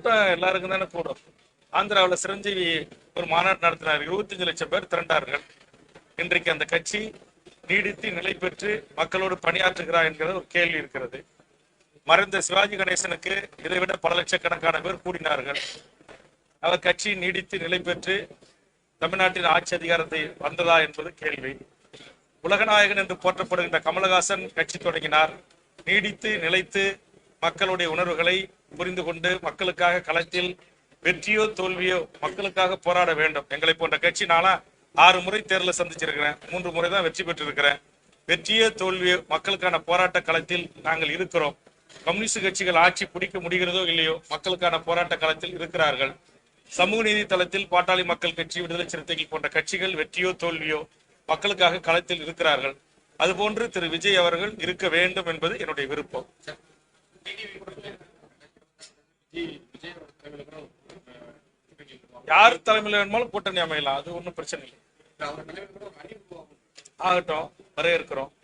கூட்டம் எல்லாருக்கும் தானே கூடும். ஆந்திராவில் சிரஞ்சீவி ஒரு மாநாடு நடத்தினார், 25 லட்சம் பேர் திரண்டார்கள். இன்றைக்கு அந்த கட்சி நீடித்து நிலை பெற்று மக்களோடு பணியாற்றுகிறார் என்கிற ஒரு கேள்வி இருக்கிறது. மறைந்த சிவாஜி கணேசனுக்கு இதைவிட பல லட்சக்கணக்கான பேர் கூடினார்கள். அவர் கட்சி நீடித்து நிலை பெற்று தமிழ்நாட்டின் ஆட்சி அதிகாரத்தை வந்ததா என்பது கேள்வி. உலகநாயகன் என்று போற்றப்படுகின்ற கமலஹாசன் கட்சி தொடங்கினார். நீடித்து நிலைத்து மக்களுடைய உணர்வுகளை புரிந்து கொண்டு மக்களுக்காக களத்தில் வெற்றியோ தோல்வியோ மக்களுக்காக போராட வேண்டும். எங்களை போன்ற கட்சி நானா 6 முறை தேர்தலை சந்திச்சிருக்கிறேன், 3 முறை தான் வெற்றி பெற்றிருக்கிறேன். வெற்றியோ தோல்வியோ மக்களுக்கான போராட்ட களத்தில் நாங்கள் இருக்கிறோம். கம்யூனிஸ்ட் கட்சிகள் ஆட்சி பிடிக்க முடிகிறதோ இல்லையோ மக்களுக்கான போராட்ட களத்தில் இருக்கிறார்கள். சமூக நீதி தளத்தில் பாட்டாளி மக்கள் கட்சி, விடுதலை சிறுத்தைகள் போன்ற கட்சிகள் வெற்றியோ தோல்வியோ மக்களுக்காக களத்தில் இருக்கிறார்கள். அதுபோன்று திரு விஜய் அவர்கள் இருக்க வேண்டும் என்பது என்னுடைய விருப்பம். யார் தலைமையில் வேணுமாலும் கூட்டணி அமையலாம், அது ஒன்றும் பிரச்சனை இல்லை. ஆகட்டும், வரவேற்கிறோம்.